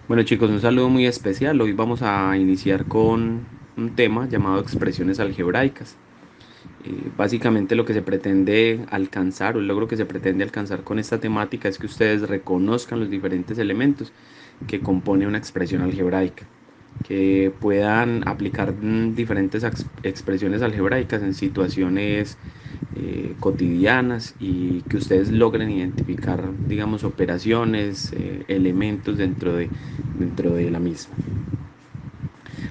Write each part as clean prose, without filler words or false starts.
Bueno chicos, un saludo muy especial. Hoy vamos a iniciar con un tema llamado expresiones algebraicas. Básicamente lo que se pretende alcanzar o el logro que se pretende alcanzar con esta temática es que ustedes reconozcan los diferentes elementos que compone una expresión algebraica, que puedan aplicar diferentes expresiones algebraicas en situaciones cotidianas y que ustedes logren identificar, digamos, operaciones, elementos dentro de la misma.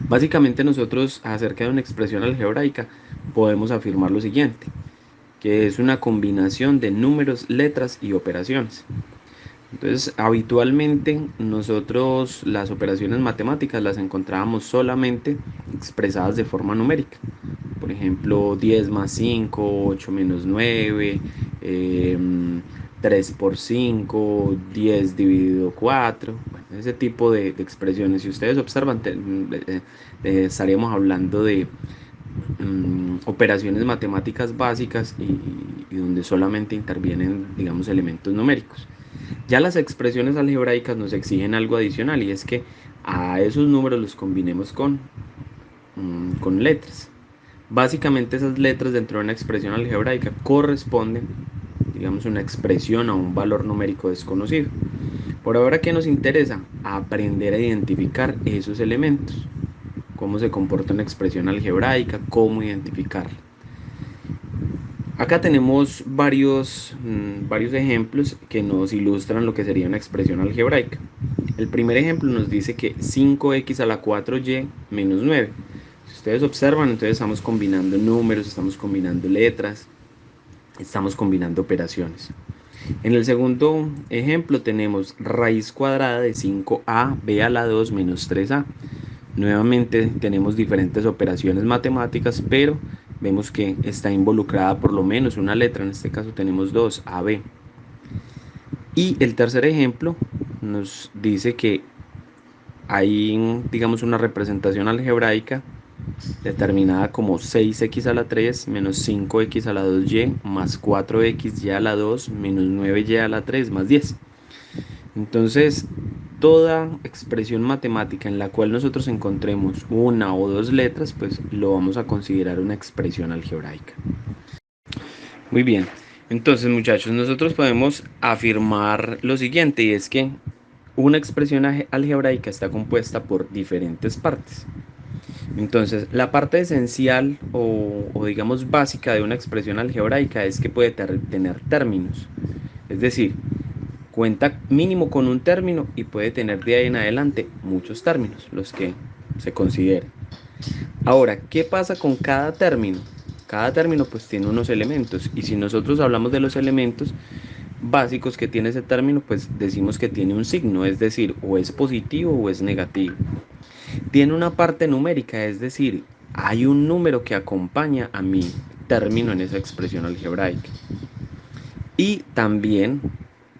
Básicamente nosotros acerca de una expresión algebraica podemos afirmar lo siguiente, que es una combinación de números, letras y operaciones. Entonces, habitualmente nosotros las operaciones matemáticas las encontrábamos solamente expresadas de forma numérica. Por ejemplo, 10 más 5, 8 menos 9, 3 por 5, 10 dividido 4. Bueno, ese tipo de expresiones. Si ustedes observan, estaríamos hablando de operaciones matemáticas básicas y donde solamente intervienen, digamos, elementos numéricos. Ya las expresiones algebraicas nos exigen algo adicional y es que a esos números los combinemos con letras. Básicamente esas letras dentro de una expresión algebraica corresponden, digamos, una expresión a un valor numérico desconocido. Por ahora, ¿qué nos interesa? Aprender a identificar esos elementos, cómo se comporta una expresión algebraica, cómo identificarla. Acá tenemos varios ejemplos que nos ilustran lo que sería una expresión algebraica. El primer ejemplo nos dice que 5x a la 4y menos 9. Si ustedes observan, entonces estamos combinando números, estamos combinando letras, estamos combinando operaciones. En el segundo ejemplo tenemos raíz cuadrada de 5ab a la 2 menos 3a. Nuevamente tenemos diferentes operaciones matemáticas, pero vemos que está involucrada por lo menos una letra, en este caso tenemos dos, AB. Y el tercer ejemplo nos dice que hay, digamos, una representación algebraica determinada como 6x a la 3 menos 5x a la 2y más 4xy a la 2 menos 9y a la 3 más 10. Entonces, toda expresión matemática en la cual nosotros encontremos una o dos letras, pues lo vamos a considerar una expresión algebraica. Muy bien, entonces muchachos, nosotros podemos afirmar lo siguiente y es que una expresión algebraica está compuesta por diferentes partes. Entonces, la parte esencial o digamos básica de una expresión algebraica es que puede tener términos. Es decir, cuenta mínimo con un término y puede tener de ahí en adelante muchos términos, los que se consideren. Ahora, ¿qué pasa con cada término? Cada término pues tiene unos elementos y si nosotros hablamos de los elementos básicos que tiene ese término, pues decimos que tiene un signo, es decir, o es positivo o es negativo. Tiene una parte numérica, es decir, hay un número que acompaña a mi término en esa expresión algebraica. Y también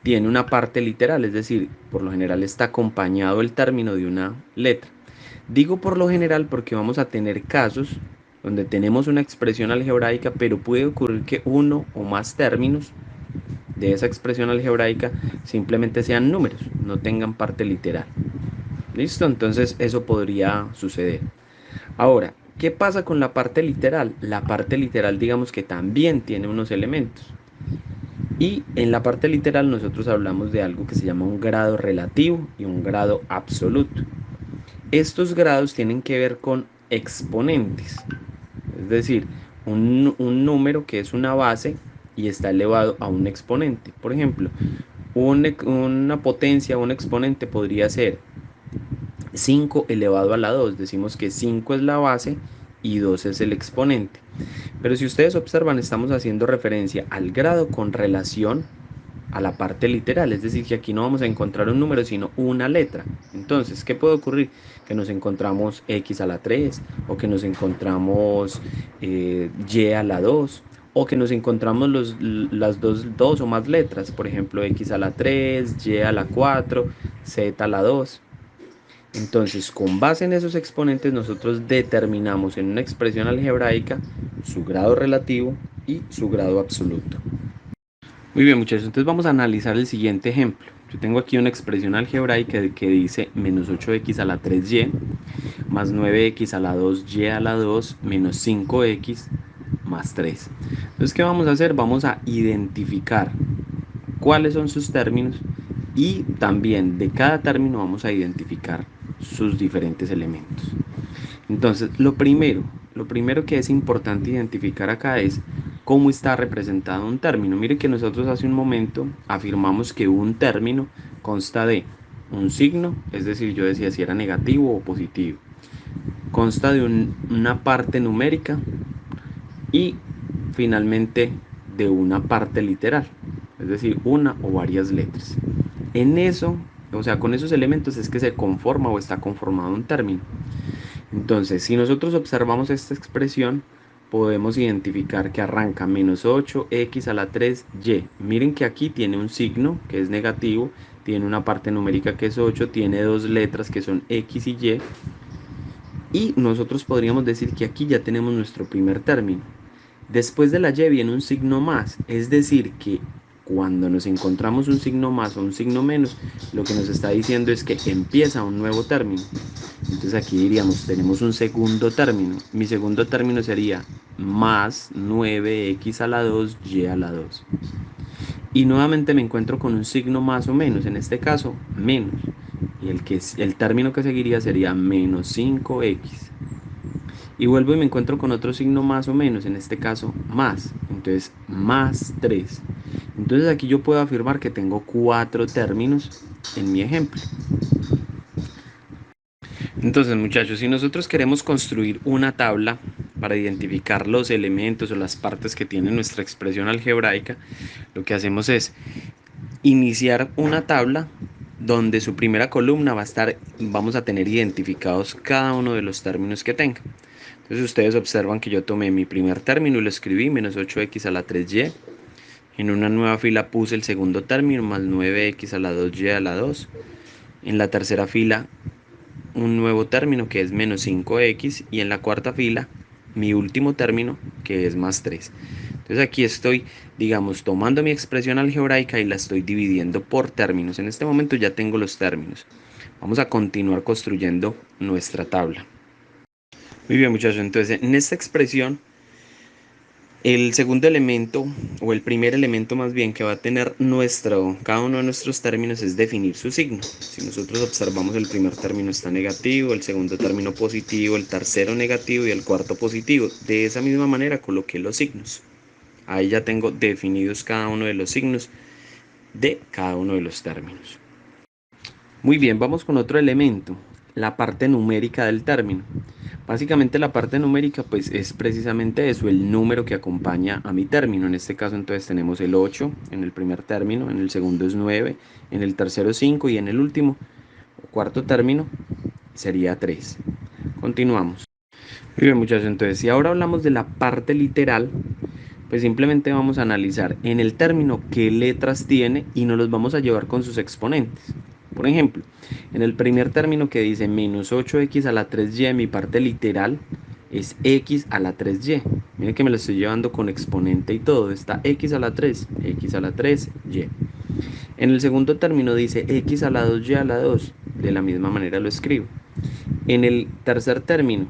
tiene una parte literal, es decir, por lo general está acompañado el término de una letra. Digo por lo general porque vamos a tener casos donde tenemos una expresión algebraica, pero puede ocurrir que uno o más términos de esa expresión algebraica simplemente sean números, no tengan parte literal. ¿Listo? Entonces eso podría suceder. Ahora, ¿qué pasa con la parte literal? La parte literal digamos que también tiene unos elementos. Y en la parte literal nosotros hablamos de algo que se llama un grado relativo y un grado absoluto. Estos grados tienen que ver con exponentes, es decir, un número que es una base y está elevado a un exponente. Por ejemplo, una potencia, un exponente podría ser 5 elevado a la 2. Decimos que 5 es la base y 2 es el exponente. Pero si ustedes observan, estamos haciendo referencia al grado con relación a la parte literal, es decir, que aquí no vamos a encontrar un número, sino una letra. Entonces, ¿qué puede ocurrir? Que nos encontramos x a la 3, o que nos encontramos y a la 2, o que nos encontramos las dos o más letras, por ejemplo, x a la 3, y a la 4, z a la 2. Entonces, con base en esos exponentes, nosotros determinamos en una expresión algebraica su grado relativo y su grado absoluto. Muy bien, muchachos, entonces vamos a analizar el siguiente ejemplo. Yo tengo aquí una expresión algebraica que dice menos 8x a la 3y más 9x a la 2y a la 2 menos 5x más 3. Entonces, ¿qué vamos a hacer? Vamos a identificar cuáles son sus términos y también de cada término vamos a identificar sus diferentes elementos. Entonces, lo primero que es importante identificar acá es cómo está representado un término. Mire que nosotros hace un momento afirmamos que un término consta de un signo, es decir, yo decía si era negativo o positivo. Consta de una parte numérica y finalmente de una parte literal, es decir, una o varias letras. En eso, o sea, con esos elementos es que se conforma o está conformado un término. Entonces, si nosotros observamos esta expresión, podemos identificar que arranca menos 8x a la 3y. Miren que aquí tiene un signo que es negativo, tiene una parte numérica que es 8, tiene dos letras que son x y y. Y nosotros podríamos decir que aquí ya tenemos nuestro primer término. Después de la y viene un signo más, es decir que cuando nos encontramos un signo más o un signo menos, lo que nos está diciendo es que empieza un nuevo término. Entonces aquí diríamos, tenemos un segundo término. Mi segundo término sería más 9x a la 2, y a la 2. Y nuevamente me encuentro con un signo más o menos, en este caso menos. Y el término que seguiría sería menos 5x. Y vuelvo y me encuentro con otro signo más o menos, en este caso más. Entonces más 3. Entonces aquí yo puedo afirmar que tengo 4 términos en mi ejemplo. Entonces, muchachos, si nosotros queremos construir una tabla para identificar los elementos o las partes que tiene nuestra expresión algebraica, lo que hacemos es iniciar una tabla donde su primera columna vamos a tener identificados cada uno de los términos que tenga. Entonces ustedes observan que yo tomé mi primer término y lo escribí, menos 8x a la 3y. En una nueva fila puse el segundo término, más 9x a la 2y a la 2. En la tercera fila un nuevo término que es menos 5x y en la cuarta fila mi último término que es más 3. Entonces aquí estoy, digamos, tomando mi expresión algebraica y la estoy dividiendo por términos. En este momento ya tengo los términos. Vamos a continuar construyendo nuestra tabla. Muy bien, muchachos, entonces en esta expresión el segundo elemento, o el primer elemento más bien, que va a tener cada uno de nuestros términos es definir su signo. Si nosotros observamos, el primer término está negativo, el segundo término positivo, el tercero negativo y el cuarto positivo. De esa misma manera coloqué los signos. Ahí ya tengo definidos cada uno de los signos de cada uno de los términos. Muy bien, vamos con otro elemento, la parte numérica del término. Básicamente la parte numérica pues es precisamente eso, el número que acompaña a mi término. En este caso entonces tenemos el 8 en el primer término, en el segundo es 9, en el tercero 5 y en el último o cuarto término sería 3. Continuamos. Muy bien, muchachos, entonces si ahora hablamos de la parte literal, pues simplemente vamos a analizar en el término qué letras tiene y nos los vamos a llevar con sus exponentes. Por ejemplo, en el primer término que dice menos 8x a la 3y, mi parte literal es x a la 3y. Miren que me lo estoy llevando con exponente y todo. Está x a la 3, x a la 3, y. En el segundo término dice x a la 2y a la 2. De la misma manera lo escribo. En el tercer término,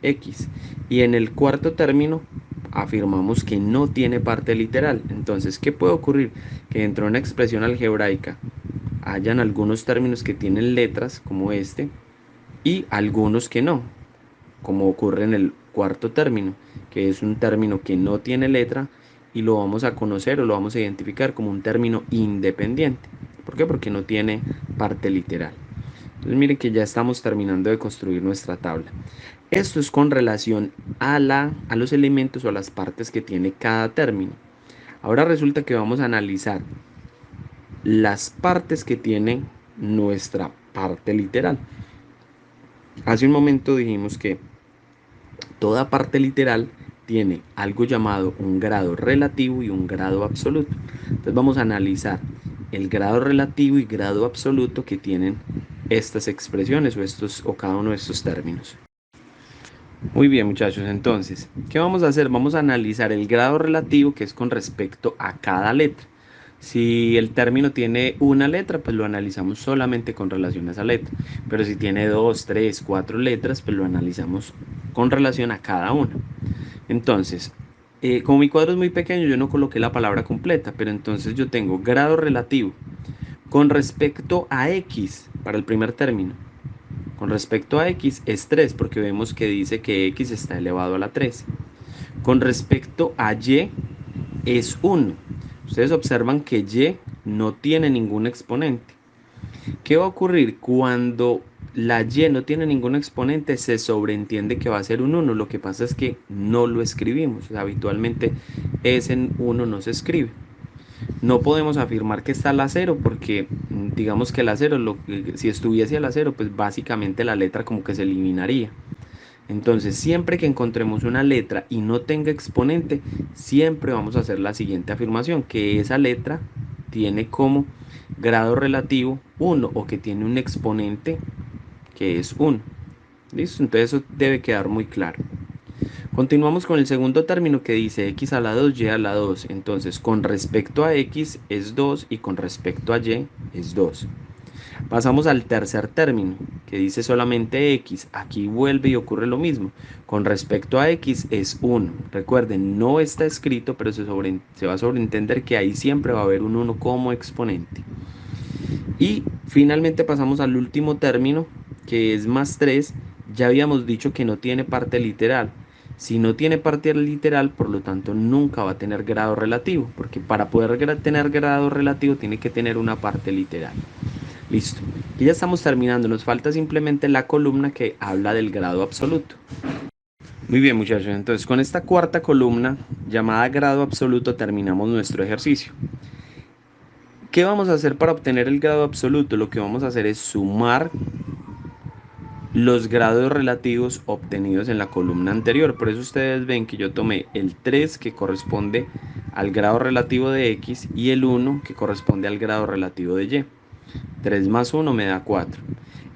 x. Y en el cuarto término afirmamos que no tiene parte literal. Entonces, ¿qué puede ocurrir? Que dentro de una expresión algebraica hayan algunos términos que tienen letras, como este, y algunos que no, como ocurre en el cuarto término, que es un término que no tiene letra y lo vamos a conocer o lo vamos a identificar como un término independiente. ¿Por qué? Porque no tiene parte literal. Entonces miren que ya estamos terminando de construir nuestra tabla. Esto es con relación a los elementos o a las partes que tiene cada término. Ahora resulta que vamos a analizar las partes que tiene nuestra parte literal. Hace un momento dijimos que toda parte literal tiene algo llamado un grado relativo y un grado absoluto. Entonces vamos a analizar el grado relativo y grado absoluto que tienen estas expresiones o cada uno de estos términos. Muy bien, muchachos, entonces, ¿qué vamos a hacer? Vamos a analizar el grado relativo, que es con respecto a cada letra. Si el término tiene una letra, pues lo analizamos solamente con relación a esa letra. Pero si tiene dos, tres, cuatro letras, pues lo analizamos con relación a cada una. Entonces, como mi cuadro es muy pequeño, yo no coloqué la palabra completa, pero entonces yo tengo grado relativo con respecto a x para el primer término. Con respecto a x es 3 porque vemos que dice que x está elevado a la 3. Con respecto a y es 1. Ustedes observan que y no tiene ningún exponente. ¿Qué va a ocurrir? Cuando la y no tiene ningún exponente, se sobreentiende que va a ser un 1. Lo que pasa es que no lo escribimos. O sea, habitualmente ese 1 no se escribe. No podemos afirmar que está la 0 porque digamos que la 0, si estuviese a la 0, pues básicamente la letra como que se eliminaría. Entonces, siempre que encontremos una letra y no tenga exponente, siempre vamos a hacer la siguiente afirmación, que esa letra tiene como grado relativo 1 o que tiene un exponente que es 1. ¿Listo? Entonces eso debe quedar muy claro. Continuamos con el segundo término que dice x a la 2, y a la 2. Entonces, con respecto a x es 2 y con respecto a y es 2. Pasamos al tercer término, que dice solamente x. Aquí vuelve y ocurre lo mismo. Con respecto a x es 1. Recuerden, no está escrito, pero se va a sobreentender que ahí siempre va a haber un 1 como exponente. Y finalmente pasamos al último término, que es más 3. Ya habíamos dicho que no tiene parte literal. Si no tiene parte literal, por lo tanto, nunca va a tener grado relativo, porque para poder tener grado relativo tiene que tener una parte literal. Listo. Y ya estamos terminando. Nos falta simplemente la columna que habla del grado absoluto. Muy bien, muchachos. Entonces, con esta cuarta columna llamada grado absoluto terminamos nuestro ejercicio. ¿Qué vamos a hacer para obtener el grado absoluto? Lo que vamos a hacer es sumar los grados relativos obtenidos en la columna anterior. Por eso ustedes ven que yo tomé el 3 que corresponde al grado relativo de x y el 1 que corresponde al grado relativo de y. 3 más 1 me da 4.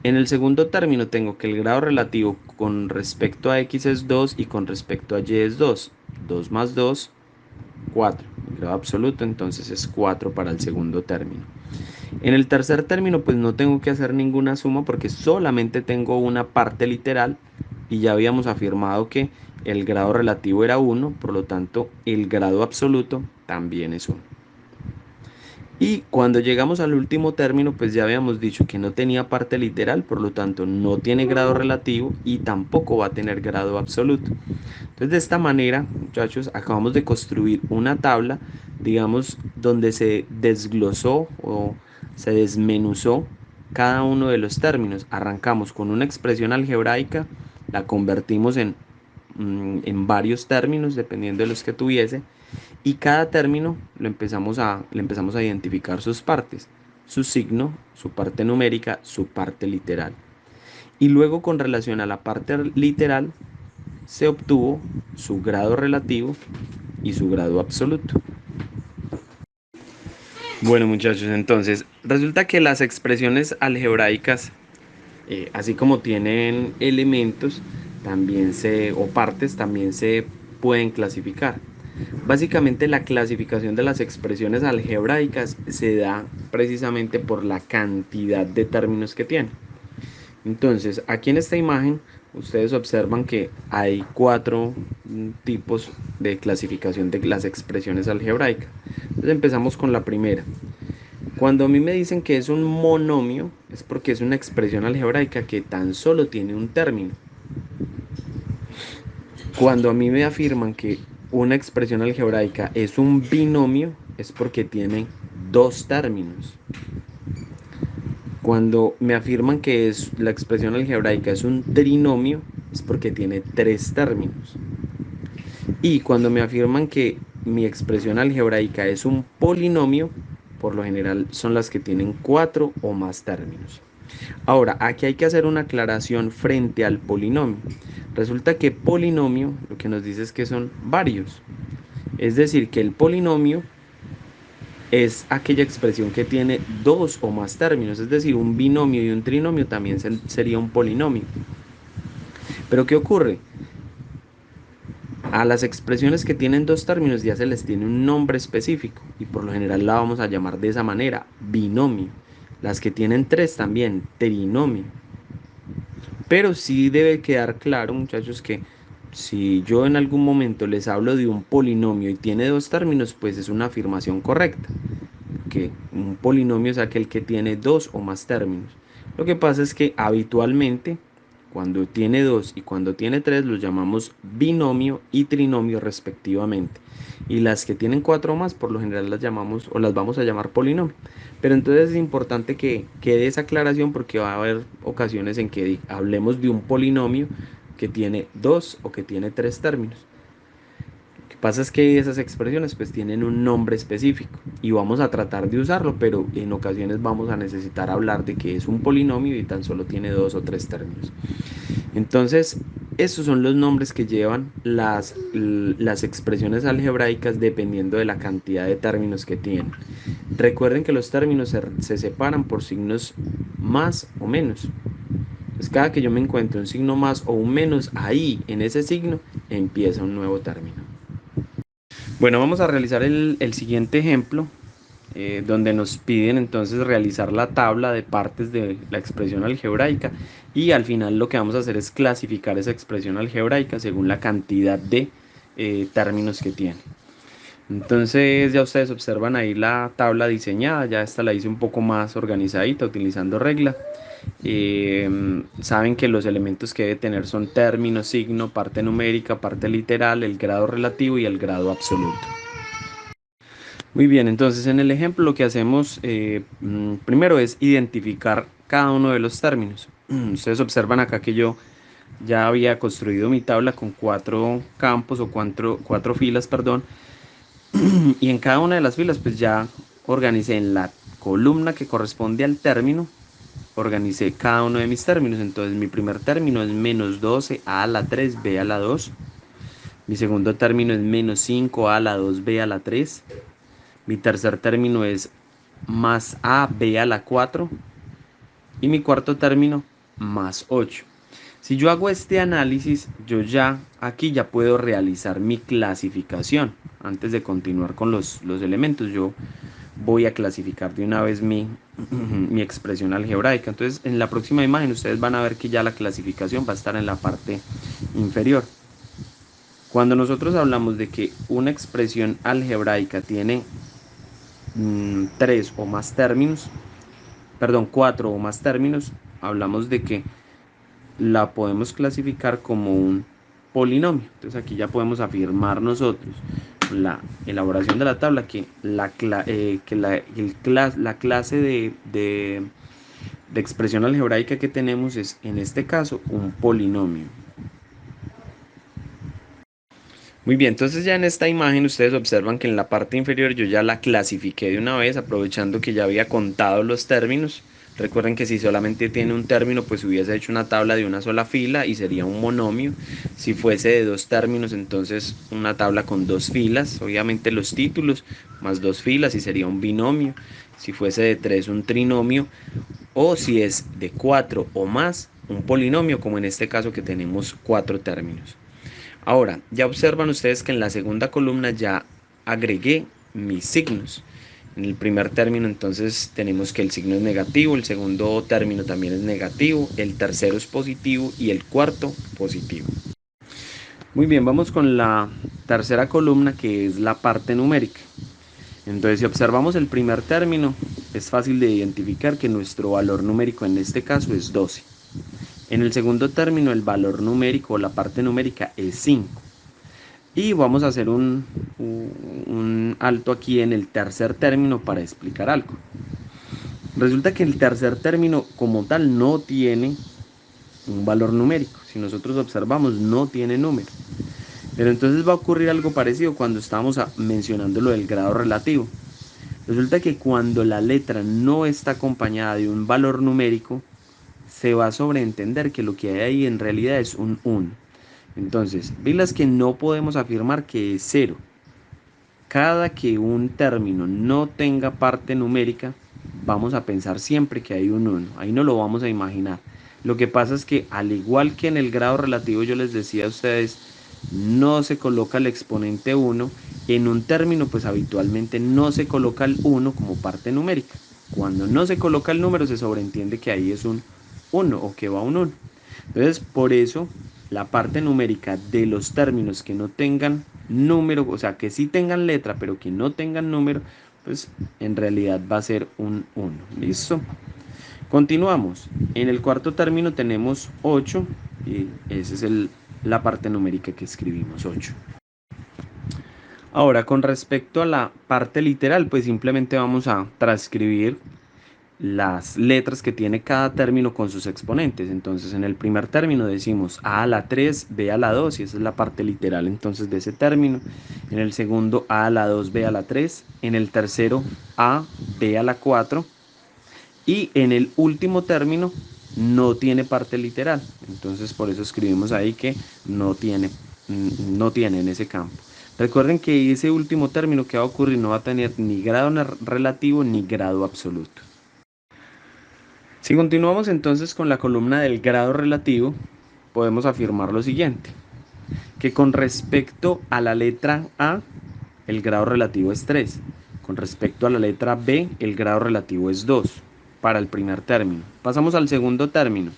En el segundo término tengo que el grado relativo con respecto a x es 2 y con respecto a y es 2. 2 más 2, 4. El grado absoluto entonces es 4 para el segundo término. En el tercer término pues no tengo que hacer ninguna suma porque solamente tengo una parte literal y ya habíamos afirmado que el grado relativo era 1, por lo tanto el grado absoluto también es 1. Y cuando llegamos al último término, pues ya habíamos dicho que no tenía parte literal, por lo tanto no tiene grado relativo y tampoco va a tener grado absoluto. Entonces de esta manera, muchachos, acabamos de construir una tabla, digamos, donde se desglosó o se desmenuzó cada uno de los términos. Arrancamos con una expresión algebraica, la convertimos en varios términos, dependiendo de los que tuviese. Y cada término le empezamos a identificar sus partes, su signo, su parte numérica, su parte literal. Y luego con relación a la parte literal se obtuvo su grado relativo y su grado absoluto. Bueno, muchachos, entonces resulta que las expresiones algebraicas, así como tienen elementos, o partes, también se pueden clasificar. Básicamente la clasificación de las expresiones algebraicas se da precisamente por la cantidad de términos que tienen. Entonces, aquí en esta imagen ustedes observan que hay 4 tipos de clasificación de las expresiones algebraicas. Entonces empezamos con la primera. Cuando a mí me dicen que es un monomio, es porque es una expresión algebraica que tan solo tiene un término. Cuando a mí me afirman que una expresión algebraica es un binomio, es porque tiene 2 términos. Cuando me afirman que la expresión algebraica es un trinomio, es porque tiene 3 términos. Y cuando me afirman que mi expresión algebraica es un polinomio, por lo general son las que tienen 4 o más términos. Ahora, aquí hay que hacer una aclaración frente al polinomio. Resulta que polinomio lo que nos dice es que son varios. Es decir, que el polinomio es aquella expresión que tiene 2 o más términos. Es decir, un binomio y un trinomio también sería un polinomio. Pero ¿qué ocurre? A las expresiones que tienen dos términos ya se les tiene un nombre específico y por lo general la vamos a llamar de esa manera, binomio. Las que tienen tres también, trinomio. Pero sí debe quedar claro, muchachos, que si yo en algún momento les hablo de un polinomio y tiene dos términos, pues es una afirmación correcta, que un polinomio es aquel que tiene dos o más términos. Lo que pasa es que habitualmente, cuando tiene dos y cuando tiene tres, los llamamos binomio y trinomio respectivamente. Y las que tienen cuatro o más, por lo general las llamamos o las vamos a llamar polinomio. Pero entonces es importante que quede esa aclaración porque va a haber ocasiones en que hablemos de un polinomio que tiene dos o que tiene tres términos. Lo que pasa es que esas expresiones pues tienen un nombre específico y vamos a tratar de usarlo, pero en ocasiones vamos a necesitar hablar de que es un polinomio y tan solo tiene dos o tres términos. Entonces, estos son los nombres que llevan las expresiones algebraicas dependiendo de la cantidad de términos que tienen. Recuerden que los términos se separan por signos más o menos. Entonces, cada que yo me encuentre un signo más o un menos, ahí en ese signo empieza un nuevo término. Bueno, vamos a realizar el siguiente ejemplo, donde nos piden entonces realizar la tabla de partes de la expresión algebraica y al final lo que vamos a hacer es clasificar esa expresión algebraica según la cantidad de términos que tiene. Entonces ya ustedes observan ahí la tabla diseñada, ya esta la hice un poco más organizadita utilizando regla. Saben que los elementos que debe tener son término, signo, parte numérica, parte literal, el grado relativo y el grado absoluto. Muy bien, entonces en el ejemplo lo que hacemos primero es identificar cada uno de los términos. Ustedes observan acá que yo ya había construido mi tabla con cuatro campos o cuatro filas, perdón, y en cada una de las filas pues ya organicé en la columna que corresponde al término, organicé cada uno de mis términos. Entonces mi primer término es menos 12 a la 3, b a la 2. Mi segundo término es menos 5 a la 2, b a la 3. Mi tercer término es más a, b a la 4. Y mi cuarto término, más 8. Si yo hago este análisis, yo ya aquí ya puedo realizar mi clasificación. Antes de continuar con los elementos, yo voy a clasificar de una vez mi expresión algebraica. Entonces, en la próxima imagen ustedes van a ver que ya la clasificación va a estar en la parte inferior. Cuando nosotros hablamos de que una expresión algebraica tiene 3 o más términos, perdón, 4 o más términos, hablamos de que la podemos clasificar como un polinomio. Entonces aquí ya podemos afirmar nosotros la elaboración de la tabla que la clase de expresión algebraica que tenemos es en este caso un polinomio. Muy bien, entonces ya en esta imagen ustedes observan que en la parte inferior yo ya la clasifiqué de una vez, aprovechando que ya había contado los términos. Recuerden que si solamente tiene un término, pues hubiese hecho una tabla de una sola fila y sería un monomio. Si fuese de dos términos, entonces una tabla con dos filas, obviamente los títulos, más dos filas y sería un binomio. Si fuese de tres, un trinomio. O si es de cuatro o más, un polinomio, como en este caso que tenemos cuatro términos. Ahora, ya observan ustedes que en la segunda columna ya agregué mis signos. En el primer término entonces tenemos que el signo es negativo, el segundo término también es negativo, el tercero es positivo y el cuarto positivo. Muy bien, vamos con la tercera columna que es la parte numérica. Entonces si observamos el primer término, es fácil de identificar que nuestro valor numérico en este caso es 12. En el segundo término el valor numérico o la parte numérica es 5. Y vamos a hacer un alto aquí en el tercer término para explicar algo. Resulta que el tercer término como tal no tiene un valor numérico. Si nosotros observamos, no tiene número. Pero entonces va a ocurrir algo parecido cuando estamos mencionando lo del grado relativo. Resulta que cuando la letra no está acompañada de un valor numérico, se va a sobreentender que lo que hay ahí en realidad es un 1. Entonces, pilas que no podemos afirmar que es 0. Cada que un término no tenga parte numérica, vamos a pensar siempre que hay un 1. Ahí no lo vamos a imaginar. Lo que pasa es que al igual que en el grado relativo yo les decía a ustedes no se coloca el exponente 1. En un término, pues habitualmente no se coloca el 1 como parte numérica. Cuando no se coloca el número, se sobreentiende que ahí es un 1 o que va un 1. Entonces, por eso, la parte numérica de los términos que no tengan número, o sea, que sí tengan letra, pero que no tengan número, pues en realidad va a ser un 1. ¿Listo? Continuamos. En el cuarto término tenemos 8 y esa es la parte numérica que escribimos, 8. Ahora, con respecto a la parte literal, pues simplemente vamos a transcribir las letras que tiene cada término con sus exponentes. Entonces, en el primer término decimos A a la 3, B a la 2, y esa es la parte literal entonces de ese término. En el segundo, A a la 2, B a la 3. En el tercero, A, B a la 4. Y en el último término no tiene parte literal. Entonces, por eso escribimos ahí que no tiene en ese campo. Recuerden que ese último término que va a ocurrir no va a tener ni grado relativo ni grado absoluto. Si continuamos entonces con la columna del grado relativo, podemos afirmar lo siguiente, que con respecto a la letra A, el grado relativo es 3. Con respecto a la letra B, el grado relativo es 2 para el primer término. Pasamos al segundo término.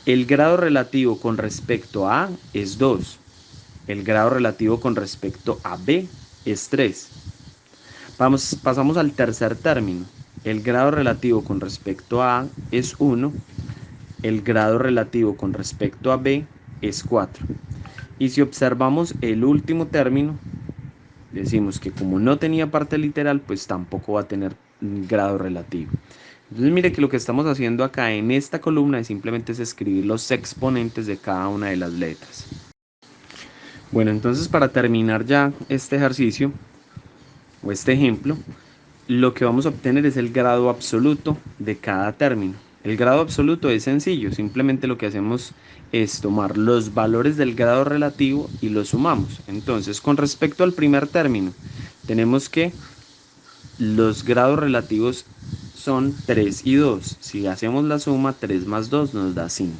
El grado relativo con respecto a A es 2. El grado relativo con respecto a B es 3. Pasamos al tercer término. El grado relativo con respecto a A es 1. El grado relativo con respecto a B es 4. Y si observamos el último término, decimos que como no tenía parte literal, pues tampoco va a tener grado relativo. Entonces mire que lo que estamos haciendo acá en esta columna es simplemente escribir los exponentes de cada una de las letras. Bueno, entonces para terminar ya este ejercicio o este ejemplo, lo que vamos a obtener es el grado absoluto de cada término. El grado absoluto es sencillo, simplemente lo que hacemos es tomar los valores del grado relativo y los sumamos. Entonces, con respecto al primer término, tenemos que los grados relativos son 3 y 2. Si hacemos la suma, 3 más 2 nos da 5.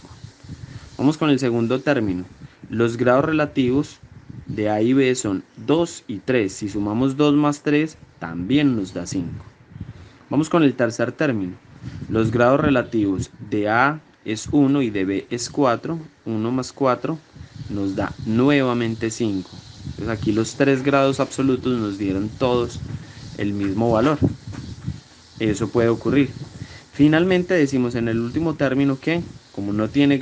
Vamos con el segundo término. Los grados relativos de A y B son 2 y 3. Si sumamos 2 más 3, también nos da 5. Vamos con el tercer término. Los grados relativos de A es 1 y de B es 4. 1 más 4 nos da nuevamente 5. Entonces aquí los 3 grados absolutos nos dieron todos el mismo valor. Eso puede ocurrir. Finalmente decimos en el último término que como no tiene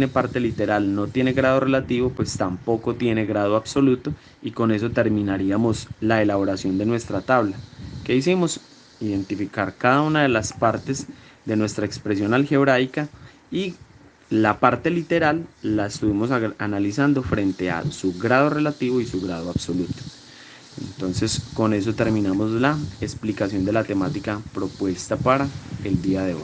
parte literal, no tiene grado relativo, pues tampoco tiene grado absoluto, y con eso terminaríamos la elaboración de nuestra tabla. ¿Qué hicimos? Identificar cada una de las partes de nuestra expresión algebraica y la parte literal la estuvimos analizando frente a su grado relativo y su grado absoluto. Entonces, con eso terminamos la explicación de la temática propuesta para el día de hoy.